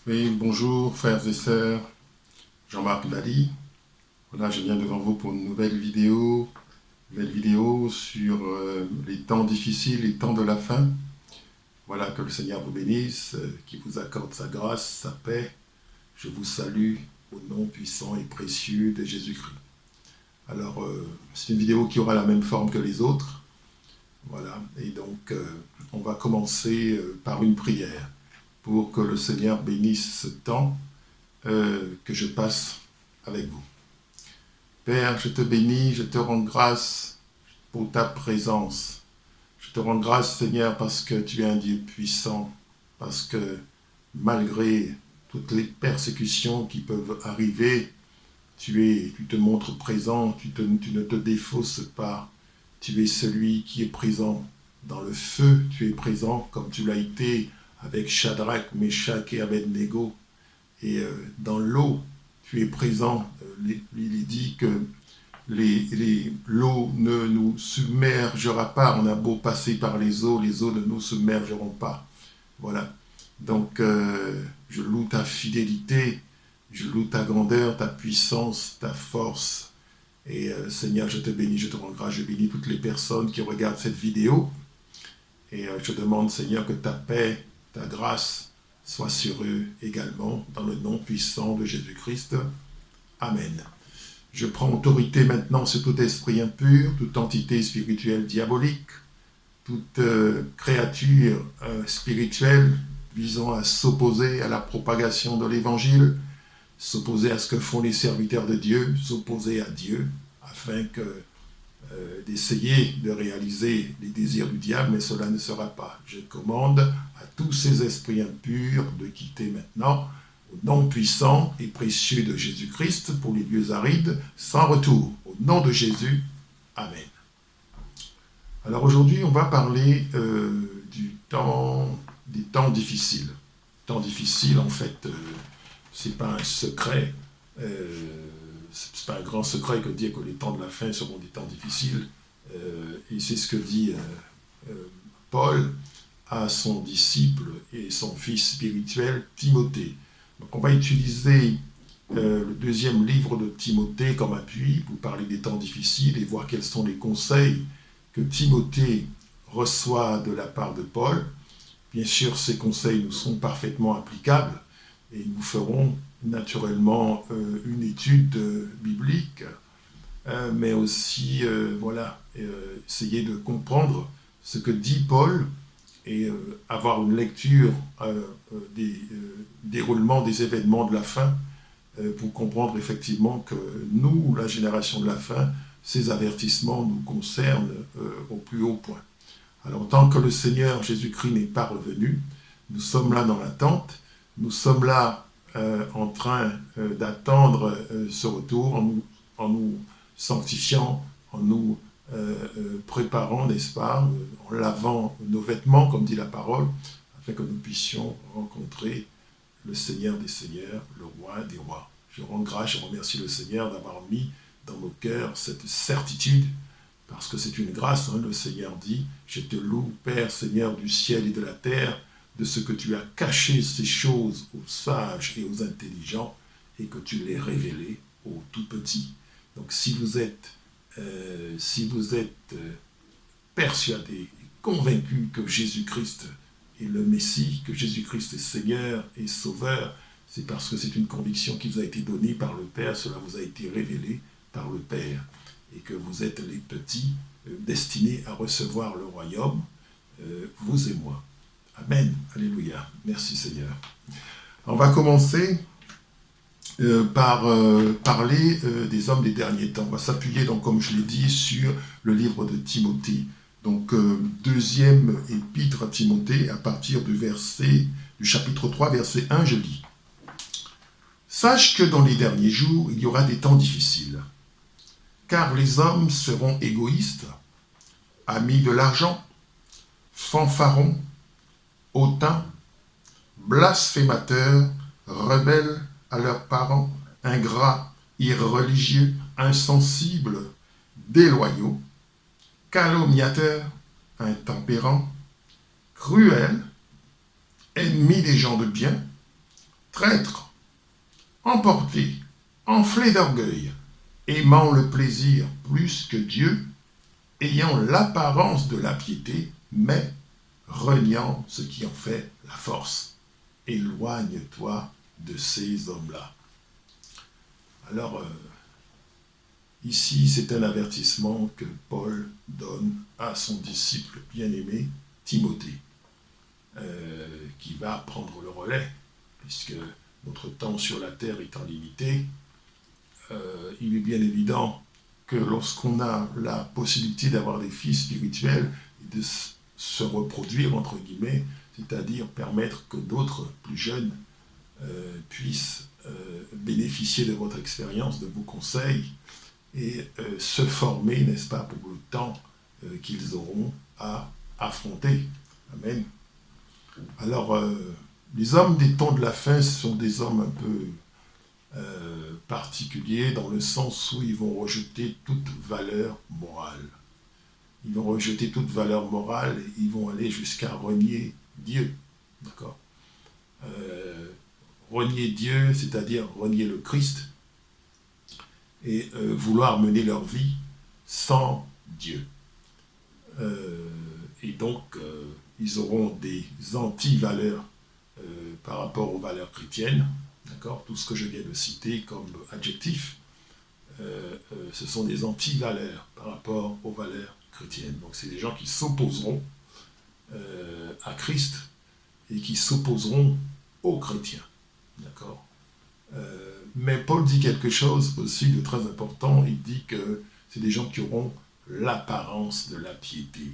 Oui, bonjour frères et sœurs, Jean-Marc Dali. Voilà, je viens devant vous pour une nouvelle vidéo sur les temps difficiles, les temps de la fin. Voilà, que le Seigneur vous bénisse, qu'il vous accorde sa grâce, sa paix. Je vous salue au nom puissant et précieux de Jésus-Christ. Alors, c'est une vidéo qui aura la même forme que les autres. Voilà, et donc on va commencer par une prière pour que le Seigneur bénisse ce temps que je passe avec vous. Père, je te bénis, je te rends grâce pour ta présence. Je te rends grâce, Seigneur, parce que tu es un Dieu puissant, parce que malgré toutes les persécutions qui peuvent arriver, tu te montres présent, tu ne te défausses pas. Tu es celui qui est présent dans le feu, tu es présent comme tu l'as été avec Shadrach, Meshach et Abednego. Et dans l'eau, tu es présent. Il est dit que l'eau ne nous submergera pas. On a beau passer par les eaux ne nous submergeront pas. Voilà. Donc, je loue ta fidélité, je loue ta grandeur, ta puissance, ta force. Et Seigneur, je te bénis, je te rends grâce, je bénis toutes les personnes qui regardent cette vidéo. Et je demande, Seigneur, que ta paix, ta grâce soit sur eux également, dans le nom puissant de Jésus-Christ. Amen. Je prends autorité maintenant sur tout esprit impur, toute entité spirituelle diabolique, toute créature spirituelle visant à s'opposer à la propagation de l'Évangile, s'opposer à ce que font les serviteurs de Dieu, s'opposer à Dieu, afin d'essayer de réaliser les désirs du diable, mais cela ne sera pas. Je commande à tous ces esprits impurs de quitter maintenant, au nom puissant et précieux de Jésus-Christ, pour les lieux arides, sans retour. Au nom de Jésus, Amen. Alors aujourd'hui, on va parler des temps difficiles. Temps difficiles, en fait, c'est pas un secret, c'est pas un grand secret que de dire que les temps de la fin seront des temps difficiles. Et c'est ce que dit Paul à son disciple et son fils spirituel, Timothée. Donc on va utiliser le deuxième livre de Timothée comme appui pour parler des temps difficiles et voir quels sont les conseils que Timothée reçoit de la part de Paul. Bien sûr, ces conseils nous sont parfaitement applicables et nous ferons naturellement une étude biblique, mais aussi essayer de comprendre ce que dit Paul et avoir une lecture des déroulements des événements de la fin pour comprendre effectivement que nous, la génération de la fin, ces avertissements nous concernent au plus haut point. Alors, tant que le Seigneur Jésus-Christ n'est pas revenu, nous sommes là dans l'attente, nous sommes là en train d'attendre ce retour en nous sanctifiant, en nous préparant, n'est-ce pas, en lavant nos vêtements, comme dit la parole, afin que nous puissions rencontrer le Seigneur des Seigneurs, le Roi des Rois. Je rends grâce, je remercie le Seigneur d'avoir mis dans nos cœurs cette certitude, parce que c'est une grâce, hein, le Seigneur dit, « Je te loue, Père, Seigneur du ciel et de la terre, de ce que tu as caché ces choses aux sages et aux intelligents, et que tu les révélées aux tout-petits. » Donc si vous êtes persuadé et convaincu que Jésus-Christ est le Messie, que Jésus-Christ est Seigneur et Sauveur, c'est parce que c'est une conviction qui vous a été donnée par le Père, cela vous a été révélé par le Père, et que vous êtes les petits destinés à recevoir le royaume, vous et moi. Amen. Alléluia. Merci Seigneur. On va commencer par parler des hommes des derniers temps. On va s'appuyer, donc, comme je l'ai dit, sur le livre de Timothée. Donc, deuxième épître à Timothée, à partir du chapitre 3, verset 1, je lis. « Sache que dans les derniers jours, il y aura des temps difficiles, car les hommes seront égoïstes, amis de l'argent, fanfarons, hautains, blasphémateurs, rebelles à leurs parents, ingrats, irreligieux, insensibles, déloyaux, calomniateurs, intempérants, cruels, ennemis des gens de bien, traîtres, emportés, enflés d'orgueil, aimant le plaisir plus que Dieu, ayant l'apparence de la piété, mais reniant ce qui en fait la force. Éloigne-toi de ces hommes-là. Alors, ici, c'est un avertissement que Paul donne à son disciple bien-aimé, Timothée, qui va prendre le relais, puisque notre temps sur la terre étant limité, il est bien évident que lorsqu'on a la possibilité d'avoir des fils spirituels et de se reproduire, entre guillemets, c'est-à-dire permettre que d'autres plus jeunes puissent bénéficier de votre expérience, de vos conseils, et se former, n'est-ce pas, pour le temps qu'ils auront à affronter. Amen. Alors, les hommes des temps de la fin sont des hommes un peu particuliers, dans le sens où ils vont rejeter toute valeur morale. Ils vont rejeter toute valeur morale et ils vont aller jusqu'à renier Dieu. D'accord ? Renier Dieu, c'est-à-dire renier le Christ, et vouloir mener leur vie sans Dieu. Et donc, ils auront des anti-valeurs par rapport aux valeurs chrétiennes, d'accord ? Tout ce que je viens de citer comme adjectif, ce sont des anti-valeurs par rapport aux valeurs chrétiennes. Donc, c'est des gens qui s'opposeront à Christ et qui s'opposeront aux chrétiens, d'accord ? Mais Paul dit quelque chose aussi de très important. Il dit que c'est des gens qui auront l'apparence de la piété.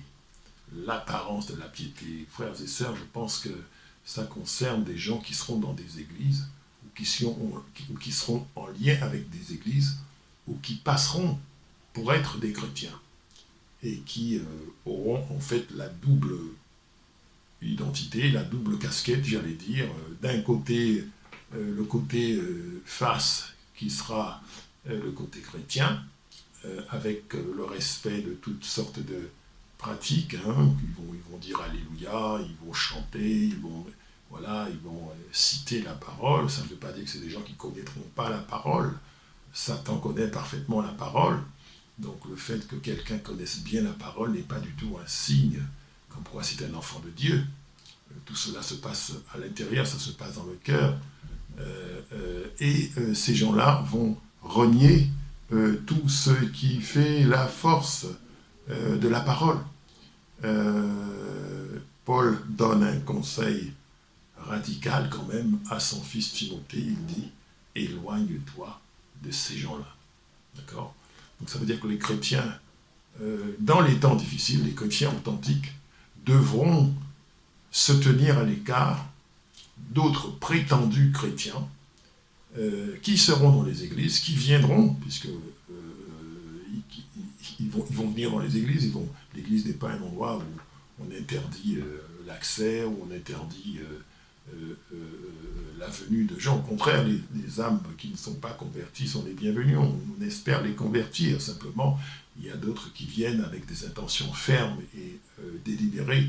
L'apparence de la piété. Frères et sœurs, je pense que ça concerne des gens qui seront dans des églises ou qui seront en lien avec des églises ou qui passeront pour être des chrétiens et qui auront en fait la double identité, la double casquette, j'allais dire. D'un côté, le côté face qui sera le côté chrétien, avec le respect de toutes sortes de pratiques. Hein. Ils vont dire Alléluia, ils vont chanter, ils vont citer la parole. Ça ne veut pas dire que c'est des gens qui ne connaîtront pas la parole. Satan connaît parfaitement la parole. Donc le fait que quelqu'un connaisse bien la parole n'est pas du tout un signe comme quoi c'est un enfant de Dieu. Tout cela se passe à l'intérieur, ça se passe dans le cœur. Et ces gens-là vont renier tout ce qui fait la force de la parole. Paul donne un conseil radical quand même à son fils Timothée. Il dit « Éloigne-toi de ces gens-là ». D'accord ? Donc ça veut dire que les chrétiens, dans les temps difficiles, les chrétiens authentiques, devront se tenir à l'écart d'autres prétendus chrétiens qui seront dans les églises, qui viendront, puisque ils vont venir dans les églises. L'église n'est pas un endroit où on interdit l'accès, où on interdit la venue de gens. Au contraire, les âmes qui ne sont pas converties sont les bienvenues. On espère les convertir. Simplement, il y a d'autres qui viennent avec des intentions fermes et délibérées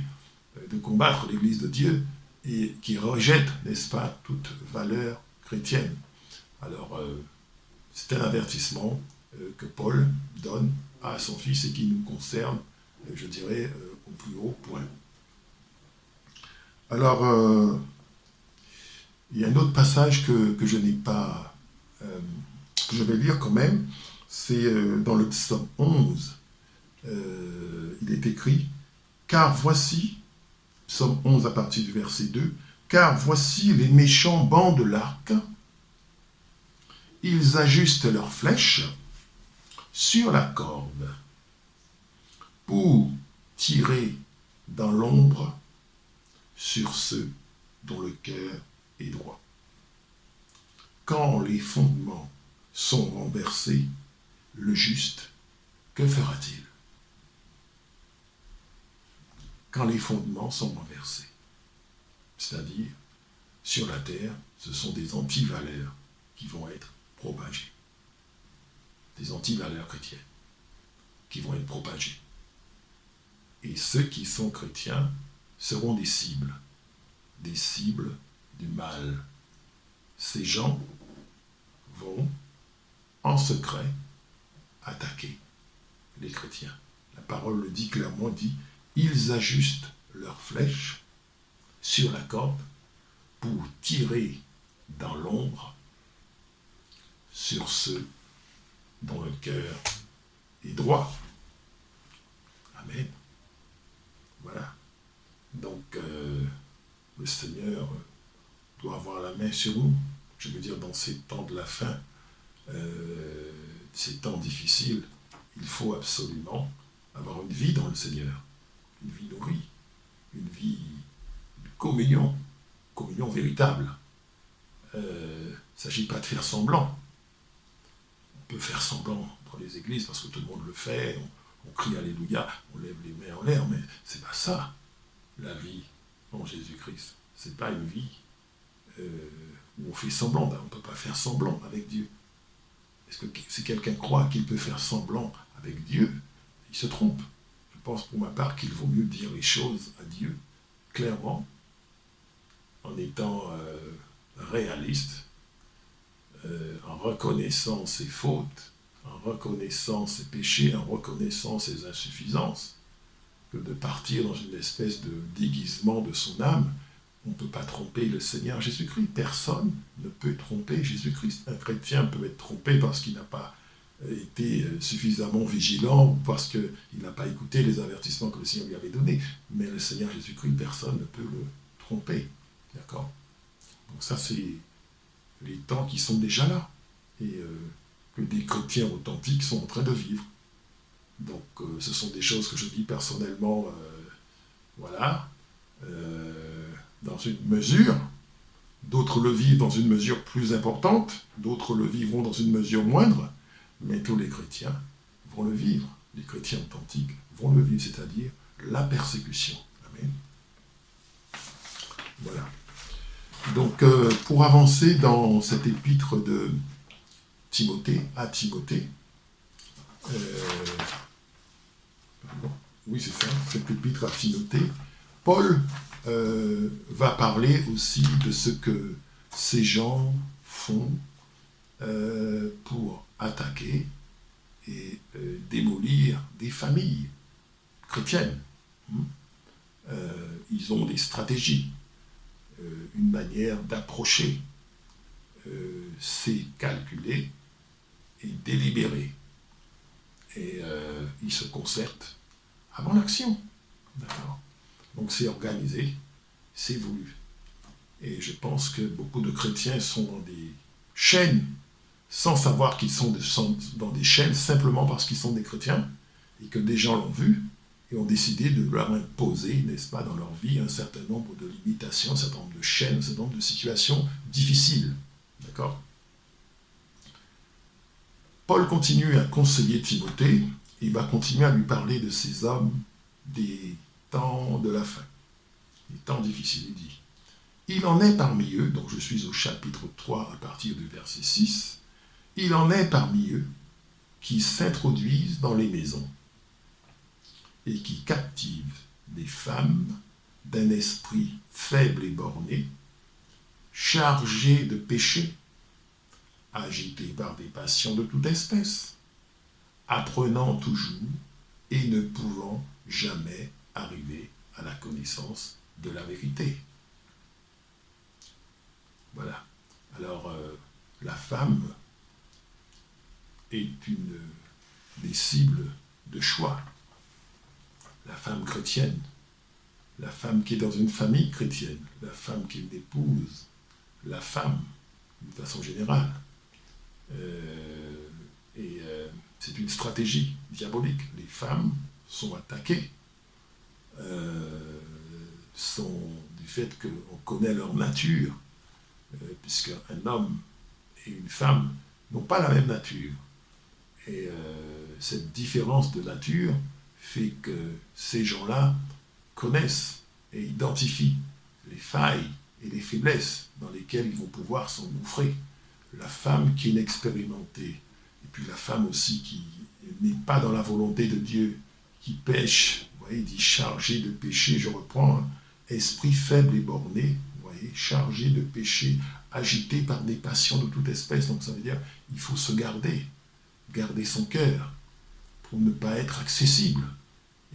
de combattre l'Église de Dieu et qui rejettent, n'est-ce pas, toute valeur chrétienne. Alors, c'est un avertissement que Paul donne à son fils et qui nous concerne, je dirais, au plus haut point. Alors, il y a un autre passage que je n'ai pas, que je vais lire quand même, c'est dans le psaume 11. Il est écrit « Car voici » Psaume 11 à partir du verset 2, « Car voici les méchants bandent l'arc, ils ajustent leurs flèches sur la corde pour tirer dans l'ombre sur ceux dont le cœur est droit. Quand les fondements sont renversés, le juste, que fera-t-il ? » Quand les fondements sont renversés, c'est-à-dire, sur la terre, ce sont des anti-valeurs qui vont être propagées. Des anti-valeurs chrétiennes qui vont être propagées. Et ceux qui sont chrétiens seront des cibles du mal. ces gens vont, en secret, attaquer les chrétiens. La parole le dit clairement, dit, ils ajustent leurs flèches sur la corde pour tirer dans l'ombre sur ceux dont le cœur est droit. Amen. Voilà. Donc, le Seigneur doit avoir la main sur nous. Je veux dire, dans ces temps de la fin, ces temps difficiles, il faut absolument avoir une vie dans le Seigneur, une vie nourrie, une vie de communion véritable. Il ne s'agit pas de faire semblant. On peut faire semblant dans les églises parce que tout le monde le fait, on crie Alléluia, on lève les mains en l'air, mais c'est pas ça, la vie en Jésus-Christ. C'est pas une vie où on fait semblant. On ne peut pas faire semblant avec Dieu. Est-ce que si quelqu'un croit qu'il peut faire semblant avec Dieu, il se trompe. Je pense pour ma part qu'il vaut mieux dire les choses à Dieu clairement, en étant réaliste, en reconnaissant ses fautes, en reconnaissant ses péchés, en reconnaissant ses insuffisances, que de partir dans une espèce de déguisement de son âme. On ne peut pas tromper le Seigneur Jésus-Christ. Personne ne peut tromper Jésus-Christ. Un chrétien peut être trompé parce qu'il n'a pas été suffisamment vigilant ou parce qu'il n'a pas écouté les avertissements que le Seigneur lui avait donnés. Mais le Seigneur Jésus-Christ, personne ne peut le tromper. D'accord ? Donc ça, c'est les temps qui sont déjà là. Et que des chrétiens authentiques sont en train de vivre. Donc ce sont des choses que je vis personnellement, dans une mesure. D'autres le vivent dans une mesure plus importante, d'autres le vivront dans une mesure moindre, mais tous les chrétiens vont le vivre. Les chrétiens authentiques vont le vivre, c'est-à-dire la persécution. Amen. Voilà. Donc, pour avancer dans cet épître de Timothée, à Timothée, oui, c'est ça, cet épître à Timothée, Paul va parler aussi de ce que ces gens font pour attaquer et démolir des familles chrétiennes. Ils ont des stratégies, une manière d'approcher. C'est calculé et délibéré. Et ils se concertent avant l'action. D'accord ? Donc c'est organisé, c'est voulu. Et je pense que beaucoup de chrétiens sont dans des chaînes, sans savoir qu'ils sont dans des chaînes, simplement parce qu'ils sont des chrétiens, et que des gens l'ont vu, et ont décidé de leur imposer, n'est-ce pas, dans leur vie, un certain nombre de limitations, un certain nombre de chaînes, un certain nombre de situations difficiles. D'accord ? Paul continue à conseiller Timothée, et il va continuer à lui parler de ces hommes des temps de la fin, des temps difficiles. Il dit, il en est parmi eux, donc je suis au chapitre 3 à partir du verset 6, il en est parmi eux qui s'introduisent dans les maisons et qui captivent des femmes d'un esprit faible et borné, chargées de péché, agitées par des passions de toute espèce, apprenant toujours et ne pouvant jamais arriver à la connaissance de la vérité. Voilà. Alors, la femme est une des cibles de choix. La femme chrétienne, la femme qui est dans une famille chrétienne, la femme qui est une épouse, la femme, d'une façon générale. C'est une stratégie diabolique. Les femmes sont attaquées du fait qu'on connaît leur nature, puisqu'un homme et une femme n'ont pas la même nature. Et cette différence de nature fait que ces gens-là connaissent et identifient les failles et les faiblesses dans lesquelles ils vont pouvoir s'engouffrer. La femme qui est inexpérimentée, et puis la femme aussi qui n'est pas dans la volonté de Dieu, qui pêche, vous voyez, il dit chargé de péché, je reprends, esprit faible et borné, vous travaillé, chargé de péché, agité par des passions de toute espèce. Donc ça veut dire il faut se garder son cœur pour ne pas être accessible.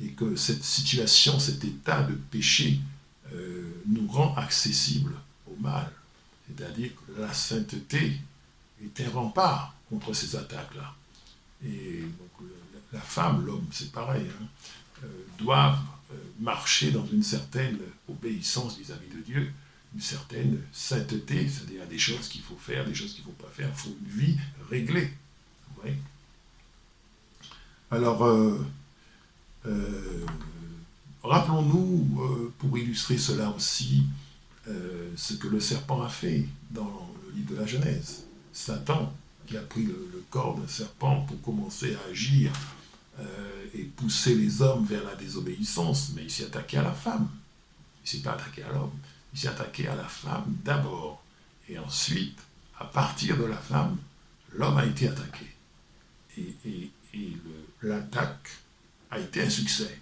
Et que cette situation, cet état de péché nous rend accessibles au mal. C'est-à-dire que la sainteté est un rempart contre ces attaques-là. Et donc la femme, l'homme, c'est pareil, hein, doivent marcher dans une certaine obéissance vis-à-vis de Dieu, une certaine sainteté, c'est-à-dire des choses qu'il faut faire, des choses qu'il ne faut pas faire. Il faut une vie réglée. Vous voyez ? Alors, rappelons-nous, pour illustrer cela aussi, ce que le serpent a fait dans le livre de la Genèse. Satan, qui a pris le corps d'un serpent pour commencer à agir et pousser les hommes vers la désobéissance, mais il s'est attaqué à la femme. Il ne s'est pas attaqué à l'homme, il s'est attaqué à la femme d'abord. Et ensuite, à partir de la femme, l'homme a été attaqué. Et l'attaque a été un succès.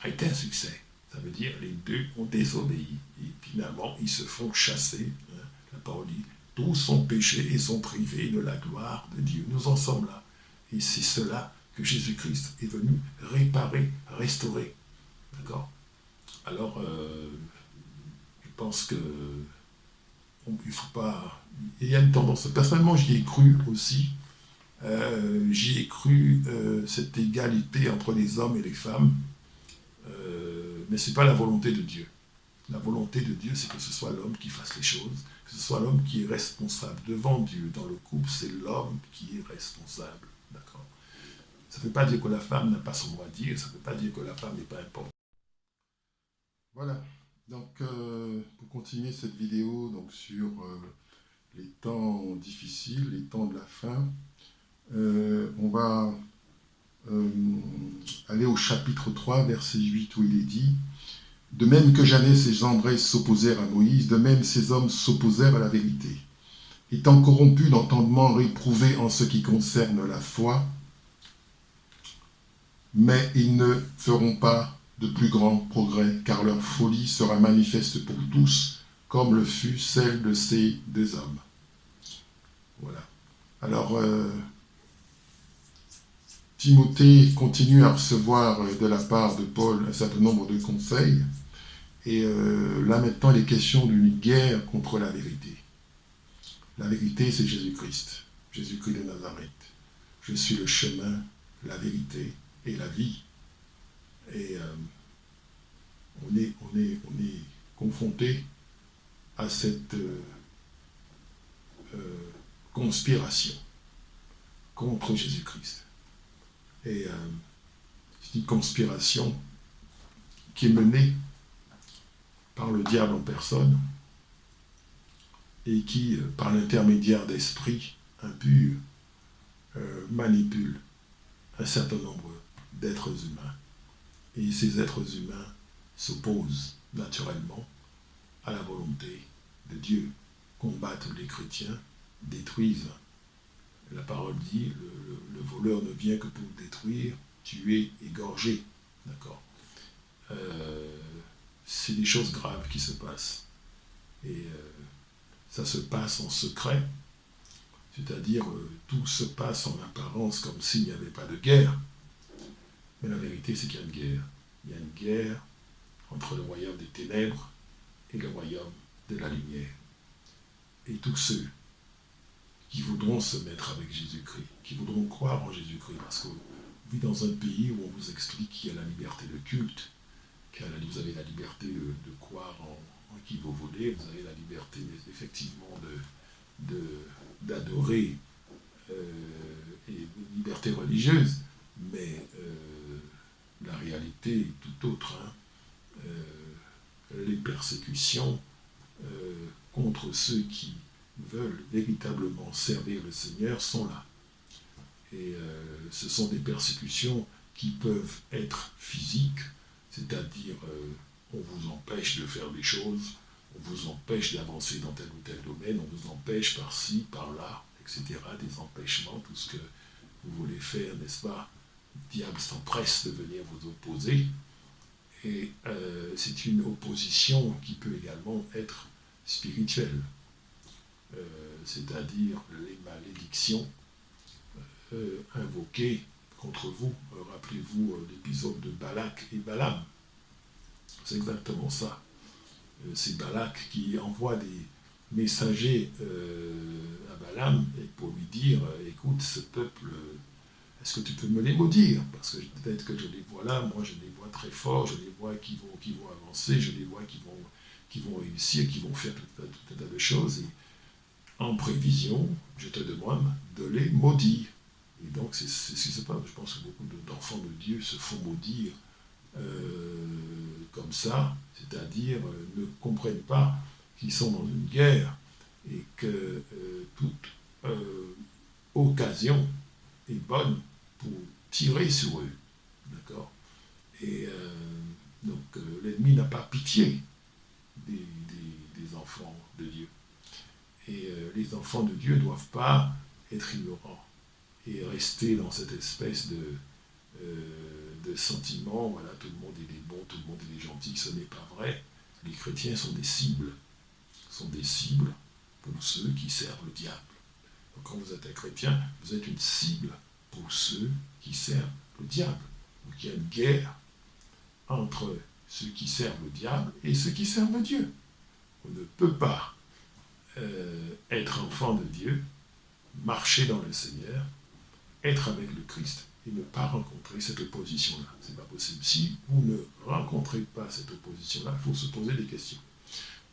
A été un succès. Ça veut dire les deux ont désobéi. Et finalement, ils se font chasser. Hein, la parole dit, tous sont péchés et sont privés de la gloire de Dieu. Nous en sommes là. Et c'est cela que Jésus-Christ est venu réparer, restaurer. D'accord ? Alors, je pense que il faut pas... Il y a une tendance. Personnellement, j'y ai cru aussi. J'y ai cru cette égalité entre les hommes et les femmes. Mais ce n'est pas la volonté de Dieu. La volonté de Dieu, c'est que ce soit l'homme qui fasse les choses, que ce soit l'homme qui est responsable devant Dieu. Dans le couple, c'est l'homme qui est responsable. D'accord ? Ça ne veut pas dire que la femme n'a pas son mot à dire, ça ne veut pas dire que la femme n'est pas importante. Voilà. Donc, pour continuer cette vidéo donc, sur les temps difficiles, les temps de la fin, on va aller au chapitre 3, verset 8, où il est dit « De même que Janès et Jambres s'opposèrent à Moïse, de même ces hommes s'opposèrent à la vérité. Étant corrompus d'entendement, réprouvés en ce qui concerne la foi, mais ils ne feront pas de plus grands progrès, car leur folie sera manifeste pour tous, comme le fut celle de ces deux hommes. » Voilà. Alors, Timothée continue à recevoir de la part de Paul un certain nombre de conseils. Et là maintenant, il est question d'une guerre contre la vérité. La vérité, c'est Jésus-Christ. Jésus-Christ de Nazareth. Je suis le chemin, la vérité et la vie. Et on est confronté à cette conspiration contre Jésus-Christ. Et c'est une conspiration qui est menée par le diable en personne et qui, par l'intermédiaire d'esprits impurs, manipule un certain nombre d'êtres humains. Et ces êtres humains s'opposent naturellement à la volonté de Dieu, combattent les chrétiens, détruisent. La parole dit, le voleur ne vient que pour détruire, tuer, égorger. D'accord ? C'est des choses graves qui se passent. Et ça se passe en secret, c'est-à-dire tout se passe en apparence comme s'il n'y avait pas de guerre. Mais la vérité, c'est qu'il y a une guerre. Il y a une guerre entre le royaume des ténèbres et le royaume de la lumière. Et tous ceux qui voudront se mettre avec Jésus-Christ, qui voudront croire en Jésus-Christ, parce qu'on vit dans un pays où on vous explique qu'il y a la liberté de culte, vous avez la liberté de croire en qui vous voulez, vous avez la liberté effectivement d'adorer et une liberté religieuse, mais la réalité est tout autre. Hein. Les persécutions contre ceux qui veulent véritablement servir le Seigneur sont là. Et ce sont des persécutions qui peuvent être physiques, c'est-à-dire on vous empêche de faire des choses, on vous empêche d'avancer dans tel ou tel domaine, on vous empêche par-ci, par-là, etc., des empêchements, tout ce que vous voulez faire, n'est-ce pas? Le diable s'empresse de venir vous opposer, Et c'est une opposition qui peut également être spirituelle, c'est-à-dire les malédictions invoquées contre vous. Rappelez-vous l'épisode de Balak et Balaam. C'est exactement ça. C'est Balak qui envoie des messagers à Balaam et pour lui dire écoute, ce peuple, est-ce que tu peux me les maudire? Parce que peut-être que je les vois là, moi je les vois très forts, je les vois qui vont avancer, je les vois qui vont réussir, qui vont faire tout un tas de choses. Et en prévision, je te demande de les maudire. Et donc c'est ce qui se passe. Je pense que beaucoup d'enfants de Dieu se font maudire comme ça, c'est-à-dire ne comprennent pas qu'ils sont dans une guerre et que toute occasion est bonne pour tirer sur eux. D'accord? Et donc l'ennemi n'a pas pitié des enfants de Dieu. Et les enfants de Dieu ne doivent pas être ignorants et rester dans cette espèce de sentiment, voilà, tout le monde il est bon, tout le monde il est gentil, ce n'est pas vrai. Les chrétiens sont des cibles pour ceux qui servent le diable. Donc quand vous êtes un chrétien, vous êtes une cible pour ceux qui servent le diable. Donc il y a une guerre entre ceux qui servent le diable et ceux qui servent Dieu. On ne peut pas être enfant de Dieu, marcher dans le Seigneur, être avec le Christ et ne pas rencontrer cette opposition-là. Ce n'est pas possible. Si vous ne rencontrez pas cette opposition-là, il faut se poser des questions.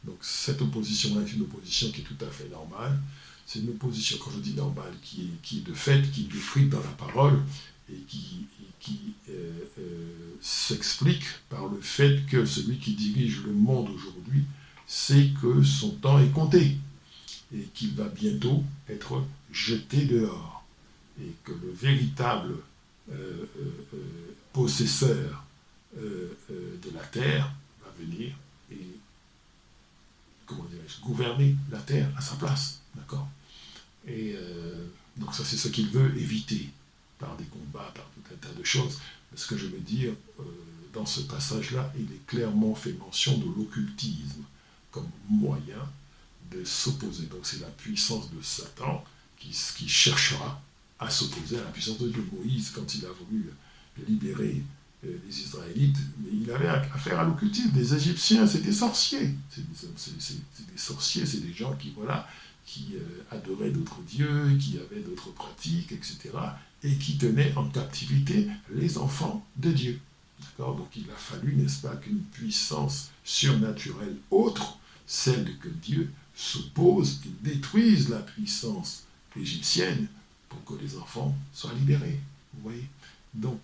Donc cette opposition-là est une opposition qui est tout à fait normale. C'est une opposition, quand je dis normale, qui est de fait, qui est décrite dans la parole et qui s'explique par le fait que celui qui dirige le monde aujourd'hui sait que son temps est compté et qu'il va bientôt être jeté dehors. Et que le véritable possesseur de la terre va venir et, gouverner la terre à sa place. D'accord? Et donc ça, c'est ce qu'il veut éviter par des combats, par tout un tas de choses. Mais ce que je veux dire, dans ce passage-là, il est clairement fait mention de l'occultisme comme moyen de s'opposer. Donc c'est la puissance de Satan qui cherchera à s'opposer à la puissance de Dieu. Moïse, quand il a voulu libérer les Israélites, mais il avait affaire à l'occultisme. Les Égyptiens, c'est des sorciers. C'est des sorciers, c'est des gens qui adoraient d'autres dieux, qui avaient d'autres pratiques, etc., et qui tenaient en captivité les enfants de Dieu. D'accord? Donc il a fallu, n'est-ce pas, qu'une puissance surnaturelle autre, celle que Dieu s'oppose et détruise la puissance égyptienne pour que les enfants soient libérés. Vous voyez? Donc,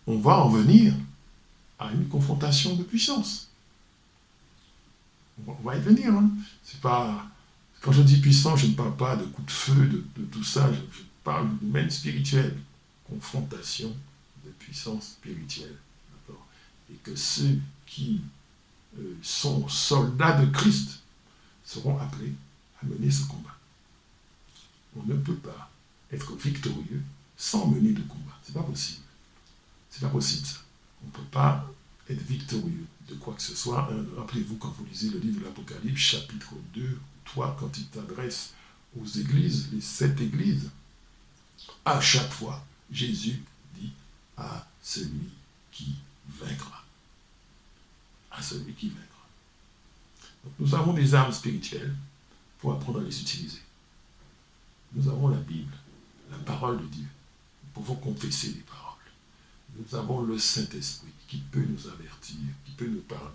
on va en venir à une confrontation de puissance. On va y venir. Hein. C'est pas... Quand je dis puissance, je ne parle pas de coups de feu, de tout ça. Je parle du domaine spirituel. Confrontation de puissance spirituelle. D'accord? Et que ceux qui sont soldats de Christ seront appelés à mener ce combat. On ne peut pas être victorieux sans mener de combat. C'est pas possible. C'est pas possible ça. On ne peut pas être victorieux de quoi que ce soit. Rappelez-vous quand vous lisez le livre de l'Apocalypse, chapitre 2 ou 3, quand il t'adresse aux églises, les 7 églises, à chaque fois, Jésus dit à celui qui vaincra. À celui qui vaincra. Donc, nous avons des armes spirituelles, il faut apprendre à les utiliser. Nous avons la Bible, la parole de Dieu. Nous pouvons confesser les paroles. Nous avons le Saint-Esprit qui peut nous avertir, qui peut nous parler.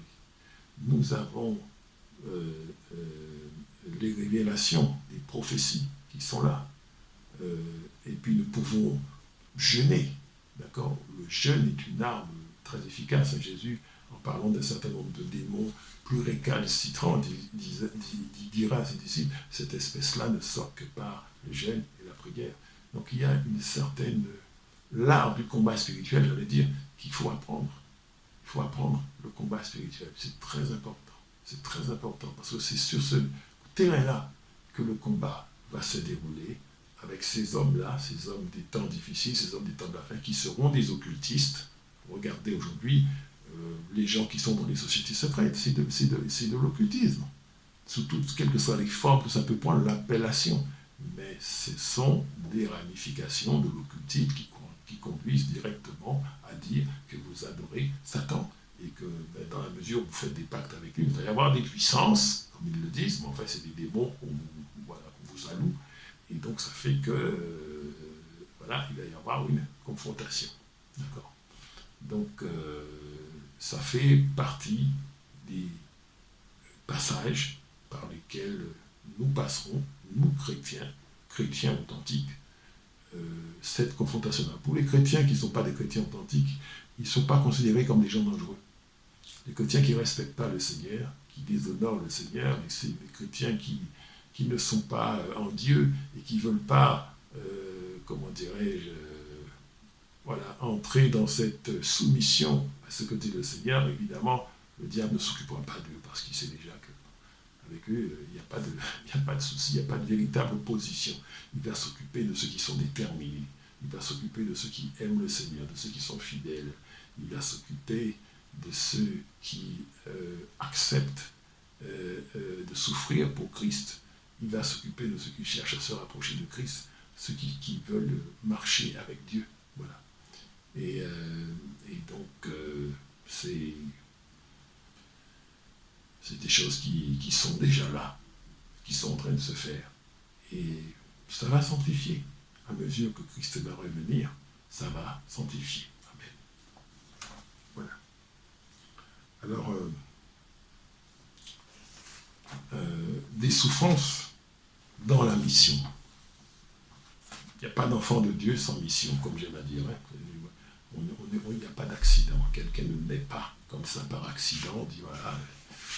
Nous avons les révélations, les prophéties qui sont là. Et puis nous pouvons jeûner. D'accord? Le jeûne est une arme très efficace. Jésus, en parlant d'un certain nombre de démons plus récalcitrants, dira à ses disciples, cette espèce-là ne sort que par le jeûne et la prière. Donc il y a une certaine... L'art du combat spirituel, j'allais dire, qu'il faut apprendre. Il faut apprendre le combat spirituel. C'est très important. C'est très important parce que c'est sur ce terrain-là que le combat va se dérouler avec ces hommes-là, ces hommes des temps difficiles, ces hommes des temps de la fin, qui seront des occultistes. Regardez aujourd'hui les gens qui sont dans les sociétés secrètes, c'est de l'occultisme. Sous toutes, quelles que soient les formes que ça peut prendre, l'appellation. Mais ce sont des ramifications de l'occultisme qui conduisent directement à dire que vous adorez Satan. Et que dans la mesure où vous faites des pactes avec lui, il va y avoir des puissances, comme ils le disent, mais en fait c'est des démons qu'on vous alloue. Et donc ça fait que, voilà, il va y avoir une confrontation. D'accord. Donc ça fait partie des passages par lesquels nous passerons, nous chrétiens authentiques, cette confrontation-là. Pour les chrétiens qui ne sont pas des chrétiens authentiques, ils ne sont pas considérés comme des gens dangereux. Les chrétiens qui ne respectent pas le Seigneur, qui déshonorent le Seigneur, c'est les chrétiens qui ne sont pas en Dieu et qui ne veulent pas, comment dirais-je, voilà, entrer dans cette soumission à ce que dit le Seigneur. Évidemment, le diable ne s'occupera pas d'eux parce qu'il sait déjà qu'avec eux, il n'y a pas de souci, il n'y a pas de véritable opposition. Il va s'occuper de ceux qui sont déterminés. Il va s'occuper de ceux qui aiment le Seigneur, de ceux qui sont fidèles. Il va s'occuper de ceux qui acceptent de souffrir pour Christ. Il va s'occuper de ceux qui cherchent à se rapprocher de Christ, ceux qui veulent marcher avec Dieu. Voilà. Et donc, c'est des choses qui sont déjà là, qui sont en train de se faire. Et ça va s'amplifier. À mesure que Christ va revenir, ça va s'amplifier. Amen. Voilà. Alors, des souffrances dans la mission. Il n'y a pas d'enfant de Dieu sans mission, comme j'aime à dire. Il n'y a pas d'accident. Quelqu'un ne naît pas comme ça par accident. On dit voilà,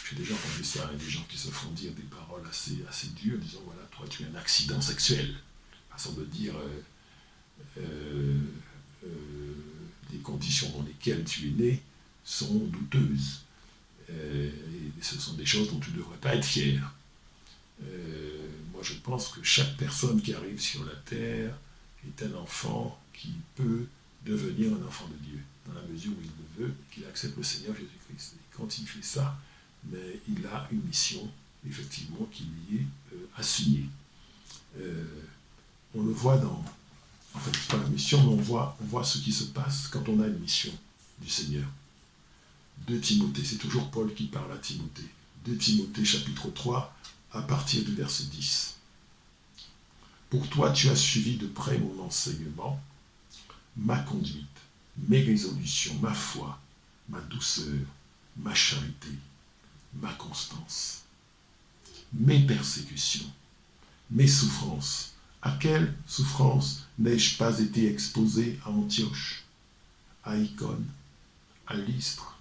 j'ai déjà entendu ça, des gens qui se font dire des paroles assez dures, disant voilà, toi tu es un accident sexuel. Façon de dire les conditions dans lesquelles tu es né sont douteuses. Et ce sont des choses dont tu ne devrais pas être fier. Moi je pense que chaque personne qui arrive sur la terre est un enfant qui peut devenir un enfant de Dieu, dans la mesure où il le veut, qu'il accepte le Seigneur Jésus-Christ. Et quand il fait ça, mais il a une mission, effectivement, qui lui est assignée. On le voit dans... En fait, c'est pas la mission, mais on voit ce qui se passe quand on a une mission du Seigneur. 2 Timothée, c'est toujours Paul qui parle à Timothée. 2 Timothée, chapitre 3, à partir du verset 10. Pour toi, tu as suivi de près mon enseignement, ma conduite, mes résolutions, ma foi, ma douceur, ma charité, ma constance, mes persécutions, mes souffrances. À quelles souffrances n'ai-je pas été exposé à Antioche, à Icône, à Lystre?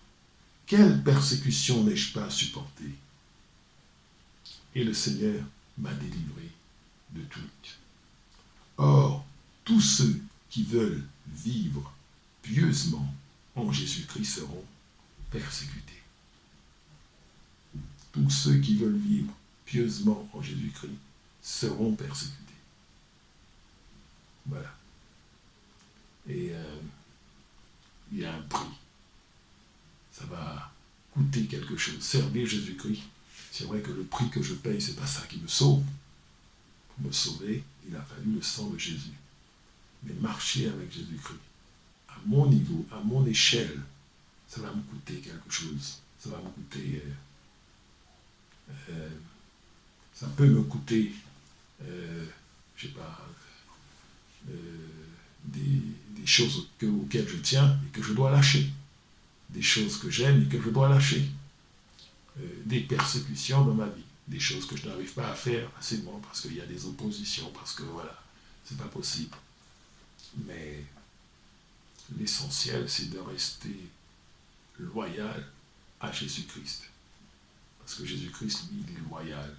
Quelle persécution n'ai-je pas supporté? Et le Seigneur m'a délivré de toutes. Or, tous ceux qui veulent vivre pieusement en Jésus-Christ seront persécutés. Tous ceux qui veulent vivre pieusement en Jésus-Christ seront persécutés. Voilà. Et il y a un prix. Ça va coûter quelque chose. Servir Jésus-Christ, c'est vrai que le prix que je paye, c'est pas ça qui me sauve. Pour me sauver, il a fallu le sang de Jésus. Mais marcher avec Jésus-Christ, à mon niveau, à mon échelle, ça va me coûter quelque chose. Ça va me coûter... ça peut me coûter, je sais pas, des choses auxquelles je tiens et que je dois lâcher. Des choses que j'aime et que je dois lâcher. Des persécutions dans ma vie. Des choses que je n'arrive pas à faire facilement parce qu'il y a des oppositions, parce que voilà, c'est pas possible. Mais l'essentiel, c'est de rester loyal à Jésus-Christ. Parce que Jésus-Christ, lui, il est loyal.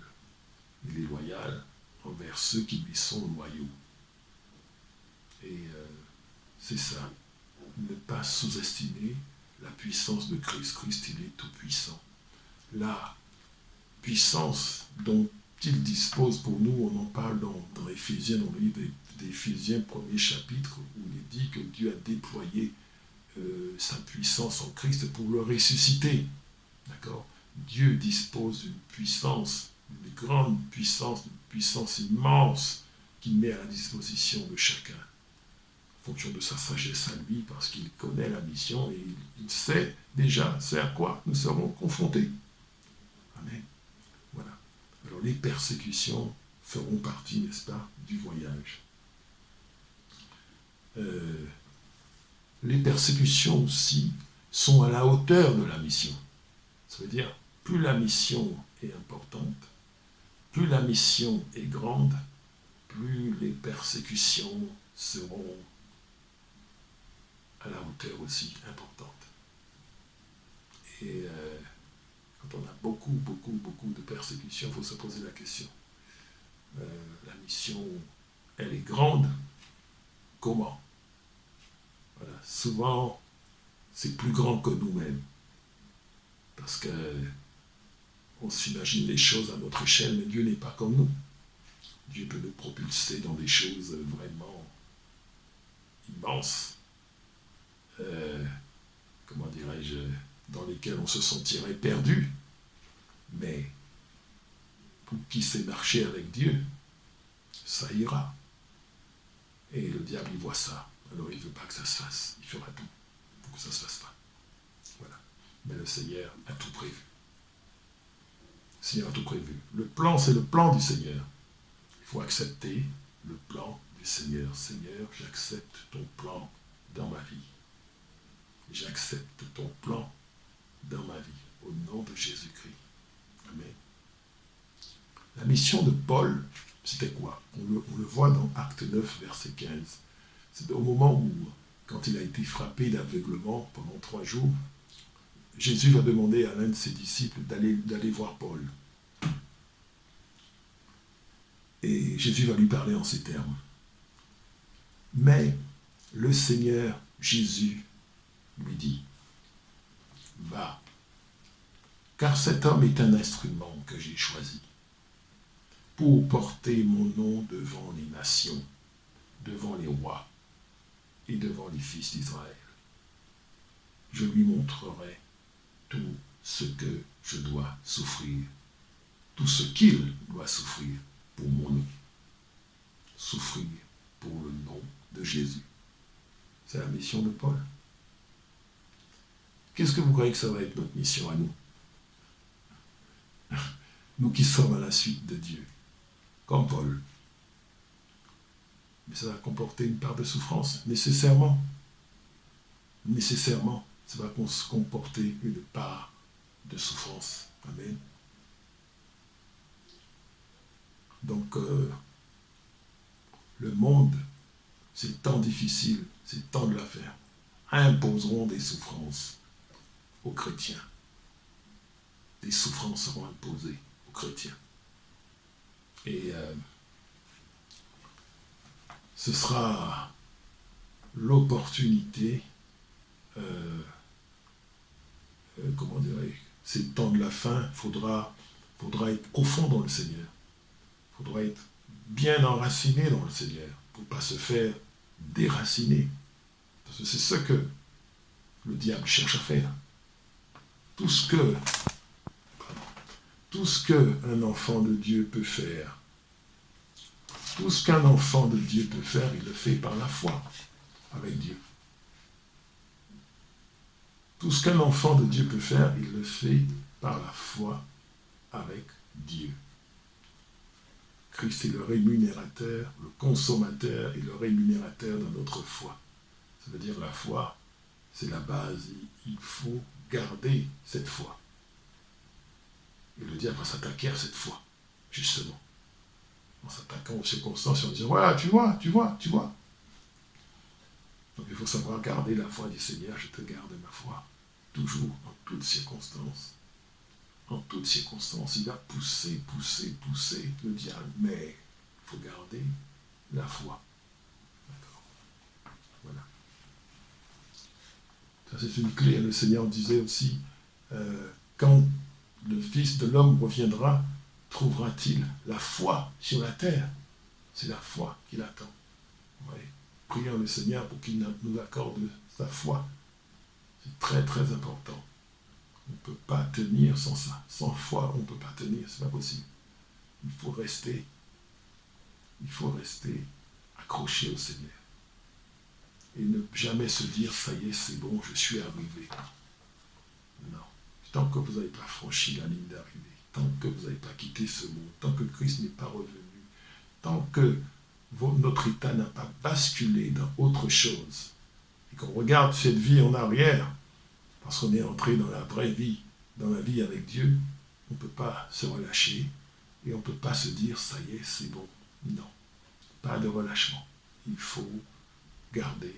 Il est loyal envers ceux qui lui sont loyaux. Et c'est ça. Ne pas sous-estimer la puissance de Christ. Christ, il est tout puissant. La puissance dont il dispose pour nous, on en parle dans Éphésiens, dans le livre d'Éphésiens, premier chapitre, où il est dit que Dieu a déployé sa puissance en Christ pour le ressusciter. D'accord? Dieu dispose d'une puissance, une grande puissance, une puissance immense qu'il met à la disposition de chacun, en fonction de sa sagesse à lui, parce qu'il connaît la mission et il sait déjà c'est à quoi nous serons confrontés. Amen. Voilà. Alors les persécutions feront partie, n'est-ce pas, du voyage. Les persécutions aussi sont à la hauteur de la mission. Ça veut dire, plus la mission est importante, plus la mission est grande, plus les persécutions seront à la hauteur aussi importante. Et quand on a beaucoup de persécutions, il faut se poser la question. La mission, elle est grande. Comment? Voilà. Souvent, c'est plus grand que nous-mêmes. Parce qu'on s'imagine les choses à notre échelle, mais Dieu n'est pas comme nous. Dieu peut nous propulser dans des choses vraiment immenses. Comment dirais-je, dans lesquelles on se sentirait perdu. Mais pour qui sait marcher avec Dieu, ça ira. Et le diable, il voit ça. Alors il ne veut pas que ça se fasse. Il fera tout pour que ça ne se fasse pas. Voilà. Mais le Seigneur a tout prévu. Le Seigneur a tout prévu. Le plan, c'est le plan du Seigneur. Il faut accepter le plan du Seigneur. Seigneur, j'accepte ton plan dans ma vie. J'accepte ton plan dans ma vie. Au nom de Jésus-Christ. Amen. La mission de Paul, c'était quoi? On le voit dans Acte 9, verset 15. C'est au moment où, quand il a été frappé d'aveuglement pendant 3 jours, Jésus va demander à l'un de ses disciples d'aller voir Paul. Et Jésus va lui parler en ces termes. Mais le Seigneur Jésus lui dit, va, car cet homme est un instrument que j'ai choisi pour porter mon nom devant les nations, devant les rois et devant les fils d'Israël. Je lui montrerai tout ce que je dois souffrir, tout ce qu'il doit souffrir pour mon nom. Souffrir pour le nom de Jésus. C'est la mission de Paul. Qu'est-ce que vous croyez que ça va être notre mission à nous? Nous qui sommes à la suite de Dieu, comme Paul. Mais ça va comporter une part de souffrance, nécessairement. Nécessairement, ça va comporter une part de souffrance. Amen. Donc, le monde, ces temps difficiles, ces temps de l'affaire, imposeront des souffrances aux chrétiens. Des souffrances seront imposées aux chrétiens. Et ce sera l'opportunité, comment dirais-je, ces temps de la fin, il faudra être profond dans le Seigneur. Il faudra être bien enraciné dans le Seigneur pour ne pas se faire déraciner. Parce que c'est ce que le diable cherche à faire. Tout ce qu'un enfant de Dieu peut faire, tout ce qu'un enfant de Dieu peut faire, il le fait par la foi avec Dieu. Tout ce qu'un enfant de Dieu peut faire, il le fait par la foi avec Dieu. Christ est le rémunérateur, le consommateur et le rémunérateur de notre foi. Ça veut dire la foi, c'est la base. Il faut garder cette foi. Et le diable va s'attaquer à cette foi, justement. En s'attaquant aux circonstances et en disant, voilà, tu vois. Donc il faut savoir garder la foi du Seigneur. Je te garde ma foi, toujours, en toutes circonstances. En toutes circonstances, il va pousser le diable. Mais il faut garder la foi. D'accord. Voilà. Ça, c'est une clé. Le Seigneur disait aussi, quand le Fils de l'homme reviendra, trouvera-t-il la foi sur la terre? C'est la foi qu'il attend. Ouais. Prions le Seigneur pour qu'il nous accorde sa foi C'est très très important. On ne peut pas tenir sans ça. Sans foi, on ne peut pas tenir, c'est pas possible. Il faut rester accroché au Seigneur. Et ne jamais se dire, ça y est, c'est bon, je suis arrivé. Non. Tant que vous n'avez pas franchi la ligne d'arrivée, tant que vous n'avez pas quitté ce monde, tant que Christ n'est pas revenu, tant que notre état n'a pas basculé dans autre chose, et qu'on regarde cette vie en arrière, parce qu'on est entré dans la vraie vie, dans la vie avec Dieu, on ne peut pas se relâcher, et on ne peut pas se dire, ça y est, c'est bon. Non, pas de relâchement. Il faut garder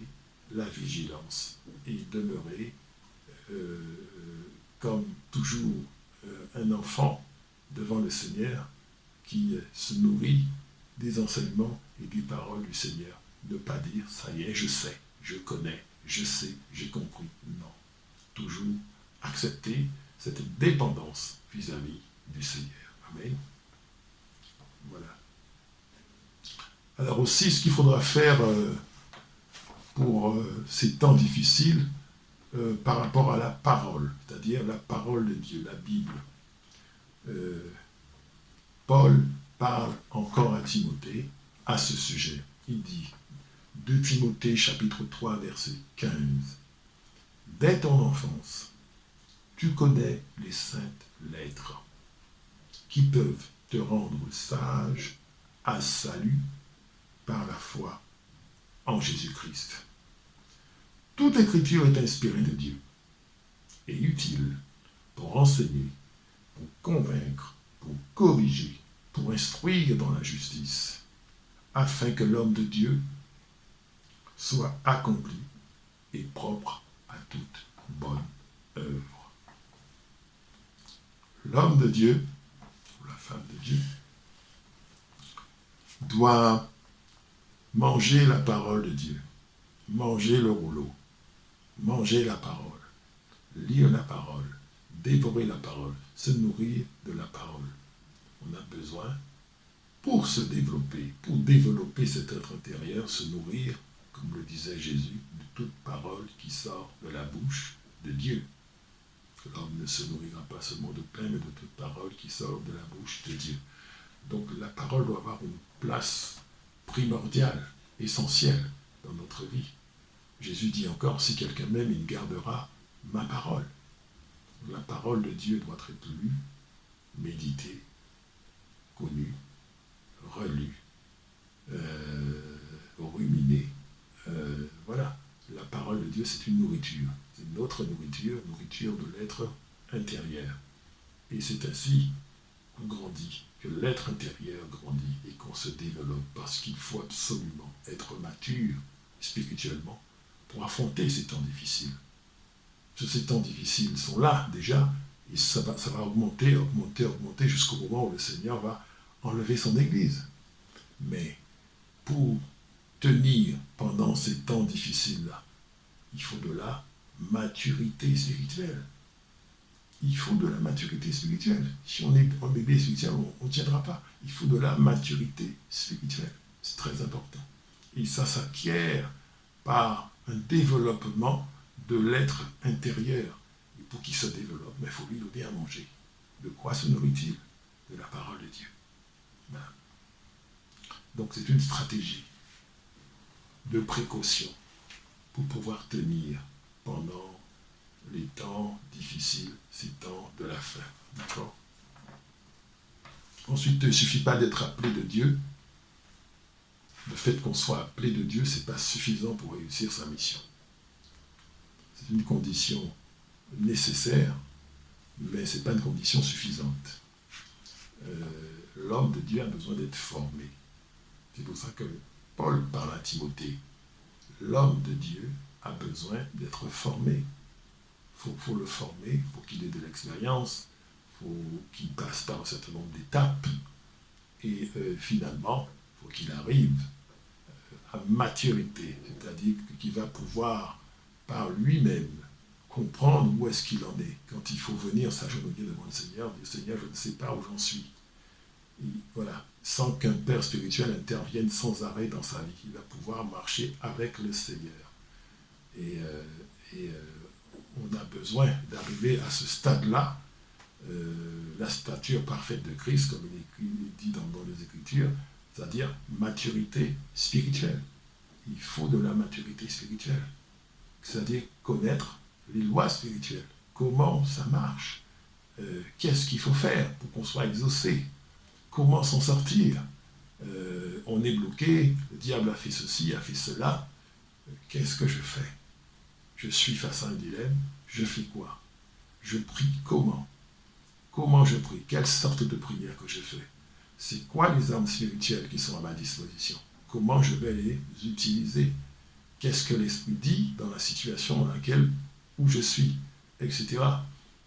la vigilance et demeurer comme toujours un enfant devant le Seigneur qui se nourrit des enseignements et des paroles du Seigneur. Ne pas dire, ça y est, je sais, je connais, je sais, j'ai compris. Non. Toujours accepter cette dépendance vis-à-vis du Seigneur. Amen. Voilà. Alors aussi, ce qu'il faudra faire pour ces temps difficiles par rapport à la parole, c'est-à-dire la parole de Dieu, la Bible. Paul parle encore à Timothée à ce sujet. Il dit, 2 Timothée chapitre 3 verset 15, « Dès ton enfance, tu connais les saintes lettres qui peuvent te rendre sage à salut par la foi en Jésus-Christ. Toute écriture est inspirée de Dieu et utile pour enseigner, pour convaincre, pour corriger, pour instruire dans la justice, afin que l'homme de Dieu soit accompli et propre à toute bonne œuvre. L'homme de Dieu, ou la femme de Dieu, doit manger la parole de Dieu, manger le rouleau, manger la parole, lire la parole, dévorer la parole, se nourrir de la parole. On a besoin, pour se développer, pour développer cet être intérieur, se nourrir, comme le disait Jésus, de toute parole qui sort de la bouche de Dieu. L'homme ne se nourrira pas seulement de pain, mais de toute parole qui sort de la bouche de Dieu. Donc la parole doit avoir une place primordiale, essentielle dans notre vie. Jésus dit encore, si quelqu'un m'aime, il gardera ma parole. La parole de Dieu doit être lue, méditée, connue, relue, ruminée. Voilà, la parole de Dieu, c'est une nourriture. C'est notre nourriture, nourriture de l'être intérieur. Et c'est ainsi qu'on grandit, que l'être intérieur grandit et qu'on se développe, parce qu'il faut absolument être mature spirituellement pour affronter ces temps difficiles. Parce que ces temps difficiles sont là déjà, et ça va augmenter jusqu'au moment où le Seigneur va enlever son Église. Mais pour tenir pendant ces temps difficiles-là, il faut de la maturité spirituelle. Il faut de la maturité spirituelle. Si on est un bébé spirituel, on ne tiendra pas. Il faut de la maturité spirituelle. C'est très important. Et ça s'acquiert par un développement de l'être intérieur. Et pour qu'il se développe, il faut lui donner à manger. De quoi se nourrit-il? De la parole de Dieu. Donc c'est une stratégie de précaution pour pouvoir tenir pendant les temps difficiles, ces temps de la fin. D'accord? Ensuite, il ne suffit pas d'être appelé de Dieu. Le fait qu'on soit appelé de Dieu, ce n'est pas suffisant pour réussir sa mission. C'est une condition nécessaire, mais ce n'est pas une condition suffisante. L'homme de Dieu a besoin d'être formé. C'est pour ça que Paul parle à Timothée. L'homme de Dieu a besoin d'être formé. Il faut le former, il faut qu'il ait de l'expérience, il faut qu'il passe par un certain nombre d'étapes. Et finalement, il faut qu'il arrive à maturité, c'est-à-dire qu'il va pouvoir par lui-même comprendre où est-ce qu'il en est. Quand il faut venir s'agenouiller devant le Seigneur, dire Seigneur, je ne sais pas où j'en suis. Et voilà, sans qu'un père spirituel intervienne sans arrêt dans sa vie, il va pouvoir marcher avec le Seigneur. Et on a besoin d'arriver à ce stade-là, la stature parfaite de Christ, comme il est dit dans les Écritures, c'est-à-dire maturité spirituelle. Il faut de la maturité spirituelle, c'est-à-dire connaître les lois spirituelles, comment ça marche, qu'est-ce qu'il faut faire pour qu'on soit exaucé, comment s'en sortir. On est bloqué, le diable a fait ceci, a fait cela, qu'est-ce que je fais? Je suis face à un dilemme, je fais quoi? Je prie comment? Comment je prie? Quelle sorte de prière que je fais? C'est quoi les armes spirituelles qui sont à ma disposition? Comment je vais les utiliser? Qu'est-ce que l'Esprit dit dans la situation dans laquelle où je suis, etc.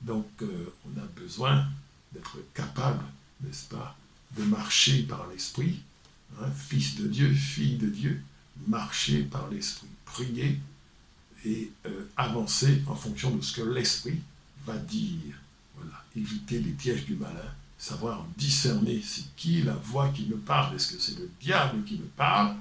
Donc, on a besoin d'être capable, n'est-ce pas, de marcher par l'Esprit, hein, fils de Dieu, fille de Dieu, marcher par l'Esprit, prier et avancer en fonction de ce que l'Esprit va dire. Voilà, éviter les pièges du malin, savoir discerner c'est qui la voix qui me parle, est-ce que c'est le diable qui me parle,